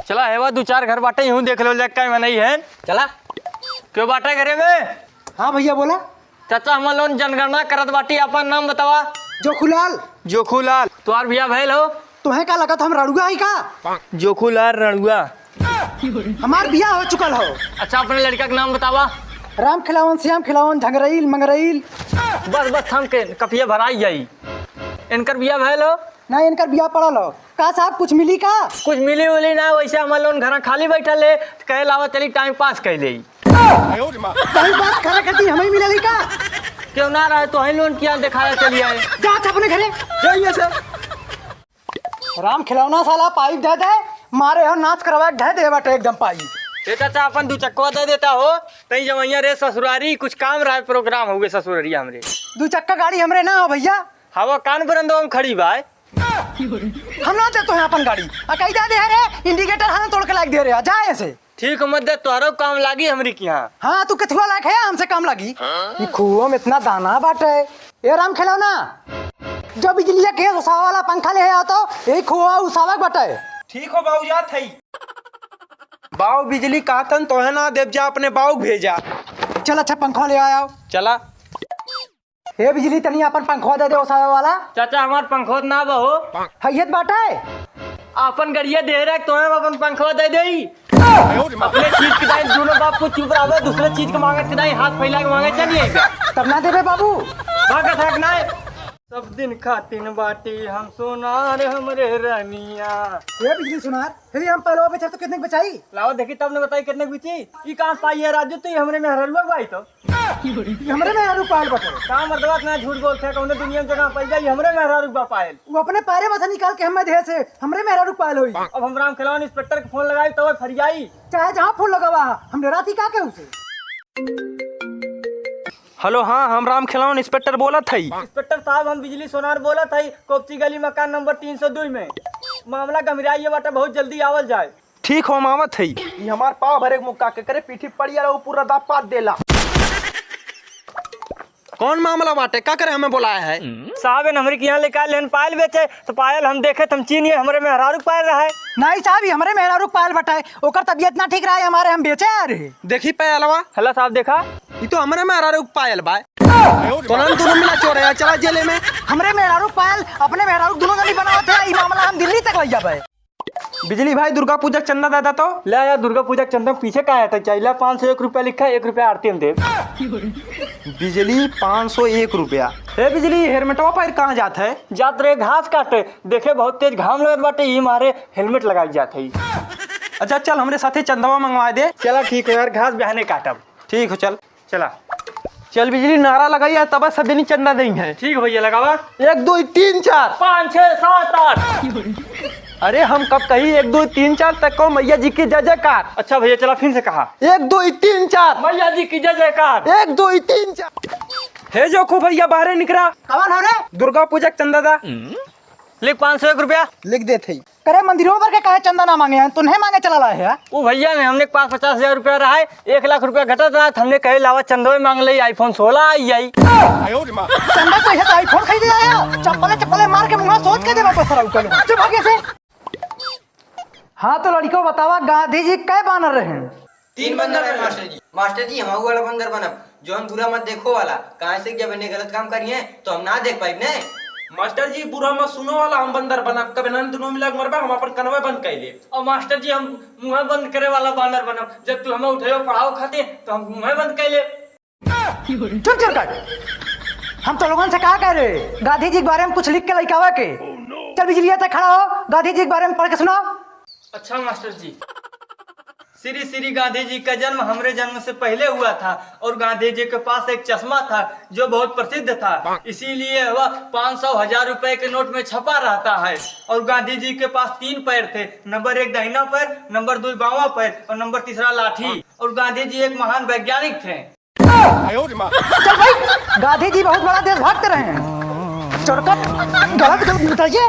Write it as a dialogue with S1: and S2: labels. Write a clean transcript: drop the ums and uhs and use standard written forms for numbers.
S1: चला है दो चार घर बाटे यूँ देख लो जाए मैं नहीं है। चला क्यों बाटे घरे में?
S2: हाँ भैया बोला।
S1: चाचा हम लोन जनगणना करत बाटी, अपन नाम बतावा।
S2: जोखूलाल।
S1: जोखूलाल तुम्हार भैया भैल हो?
S2: तुम्हें क्या लगा था हम रड़ुआ ही का?
S1: जोखूलाल रड़ुआ
S2: हमार बिया हो चुकल हो।
S1: अच्छा अपने लड़का का नाम बतावा।
S2: राम खिलावन, श्याम खिलावन, झंगरईल, मंगरईल।
S1: बस बस थम के कपिया भराई जाई। इनकर बिया भैल हो?
S2: ना इनकर बिया पड़ल हो। का साहब कुछ मिली का?
S1: कुछ मिली उली ना, वैसे हम लोन घर खाली बैठल है, कहे लावा चली टाइम पास कर ले।
S2: कहीं बात खरा करती हमें मिलली का?
S1: क्यों ना रहे तो हम लोन किया दिखाया चलिए आए।
S2: जा अपने घरे जाइए सर। राम खिलौना साला पाइप दे दे, मारे हो नाच करवा दे दे बाटे एकदम पाइप।
S1: ये चाचा अपन दू चक्का दे देता हो तई जमैया रे ससुरारी कुछ काम रहा प्रोग्राम हो गए ससुरारी हमरे।
S2: 2 चक्का गाड़ी हमरे ना हो भैया।
S1: हवा कान बरंदो हम खड़ी भाई।
S2: हम ना देते हैं अपन गाड़ी। कहीं दे रे इंडिकेटर हम तोड़ के लाग दे रहे जा ऐसे।
S1: ठीक मत दे, तोहरो काम लागी हमरी की।
S2: हाँ तू किथुआ लायक है हमसे काम लगी। ये कुओं में इतना दाना बाटे। ये राम खिलौना जो बिजली के उसावा वाला पंखा ले आओ तो यही कुआ उसावा बाटे।
S3: ठीक हो बाबू जा थई। बाऊ बिजली कातन तो है ना देव जा अपने बाऊ भेजा।
S2: चल अच्छा पंखा ले आओ।
S1: चला
S2: हे बिजली तनी अपन पंखा दे दे उसावा वाला।
S1: चाचा हमार पंखोत ना बहो
S2: हैयत बाटे।
S1: अपन गड़िया दे रहे तो अपन पंखवा दे दे। अपने चीज के दाई दोनों बाप को चुप रहा, दूसरे चीज के मांगे के दाई हाथ फैला के मांगे चलिए
S2: तब ना देबे बाबू।
S1: भाग थकना सब दिन खातिन बाटी हम सोनार हमरे रानिया।
S2: ये बिजली सुनार फिर हम पहले बेचर तो कितने बचाई?
S1: लाओ देखी तब ने बताई कितने बेची। ई कहां पाई है राजू? तो हमरे में हरलुआ भाई तो
S2: हमरे में हरारू पायल बटे।
S1: का मर्दवा ना झूठ बोलते है, कौन दुनिया में जगह पाई गई हमरे में हरलुआ पायल।
S2: वो अपने पैरे में से निकाल के हमें दे से हमरे में हरारू पायल होई।
S1: अब हम राम खिलावन इंस्पेक्टर के फोन लगाई तो फरियाई
S2: चाहे जहां फूल लगावा हम राती का के उसे।
S3: हेलो हाँ हम राम खिलावन इंस्पेक्टर बोला थई।
S1: इंस्पेक्टर साहब हम बिजली सोनार बोला था कोपची गली मकान नंबर 302 में। मामला गंभीराई बाटे, बहुत जल्दी आवल जाए।
S3: ठीक हो मामा थई। ये हमार पाव भरे मुक्का के करे पीठी पड़िया रहो पूरा दाप पात देला। कौन मामला बाटे का करे हमें बुलाया है?
S1: साहब हमरे के यहाँ लेकर लेन पायल बेचे तो पायल हम देखे तुम चीनिए हमरे में हरारू पायल रहा है।
S2: नहीं साहब हमरे में हरारू पायल बटाए ओकर तबियत ना ठीक रहा है हमारे हम बेचे आ रहे।
S3: देखी पायलवा।
S1: हेलो साहब देखा
S3: ये तो हमरे में हरारू पायल बा। तुरंत दोनों मिला चोर है चला जेले में।
S2: हमरे में हरारू पायल अपने में हरारू दोनों जनी बनावत है। ई मामला हम दिल्ली तक ले जाबे।
S3: बिजली भाई दुर्गा पूजा चंदा दादा तो
S1: ले यार दुर्गा पूजा चंदा पीछे का है चाहिए 501 रुपया लिखा है, 1 रुपया आरती हम दे।
S3: बिजली 501 रुपया। हे बिजली हेलमेटवा पर कहाँ जात है?
S1: जात रहे घास काटे, देखे बहुत तेज घाम लगत बाटे ये मारे हेलमेट लगाई जात है।
S3: अच्छा चल हमरे साथे चंदवा मंगवा दे।
S1: चला ठीक है यार घास बहने काटब।
S3: ठीक हो चल।
S1: चला
S3: चल बिजली नारा लगाई है तब सब दिन चंदा देंगे है।
S1: ठीक है भैया लगावा।
S3: 1 2 3 4
S1: 5 6 7 8।
S3: अरे हम कब कही 1 2 3 4 तक को मैया जी की जय जयकार।
S1: अच्छा भैया चला फिर से कहा
S3: 1 2 3 4
S1: मैया जी की जय जयकार।
S3: 1 2 3 4। हे जो खूब भैया बाहर निकला।
S2: कौन हो रे?
S3: दुर्गा पूजा चंदा दा
S1: लिख 501 रुपया
S3: लिख दे थी।
S2: करे मंदिरों पर के कहे चंदा ना मांगे हैं तुन्हें मांगे चला लाए है।
S1: वो भैया ने हमने पास 50,000 रुपया रहा है, 1 लाख रुपया घटा था हमने कहे लावा चंदो मांग ली iPhone 16 आई।
S2: चंदा तो है आईफोन खरीदे आया। चप्पले मार के मुंह सोच के देवा पैसा उकल चुप भागे से। हाँ तो लड़को बतावा गांधी जी कै बानर रहे?
S4: 3 बंदर है मास्टर जी। मास्टर जी हम वाला बंदर बनब जो हम बुरा मत देखो वाला। कहाँ से जब इन्हें गलत काम करिए तो हम ना देख पाए ने।
S3: मास्टर जी बुरा मत सुनो वाला हम बंदर बना कब नन दोनों मिला मरबा हम अपन कनवे बंद कैले।
S1: और मास्टर जी हम मुंह बंद करे वाला बानर बनब, जब तू हमें उठायो पढ़ाओ खाते तो हम मुंह बंद कैले।
S2: चुप चुप कर। हम तो लोगों से कहा कह रहे गांधी जी के बारे में कुछ लिख के लिखावा के। चल बिजलिया तक खड़ा हो गांधी जी के बारे में पढ़ के सुनाओ।
S1: अच्छा मास्टर जी श्री श्री गांधी जी का जन्म हमरे जन्म से पहले हुआ था और गांधी जी के पास एक चश्मा था जो बहुत प्रसिद्ध था, इसीलिए वह 500,000 रुपए के नोट में छपा रहता है। और गांधी जी के पास 3 पैर थे, नंबर 1 दाहिना पैर, नंबर 2 बावां पैर और नंबर 3 लाठी। और गांधी जी एक महान वैज्ञानिक थे।
S2: चल भाई गांधी जी बहुत बड़ा देशभक्त रहे हैं। चढ़कर गलत बताइए।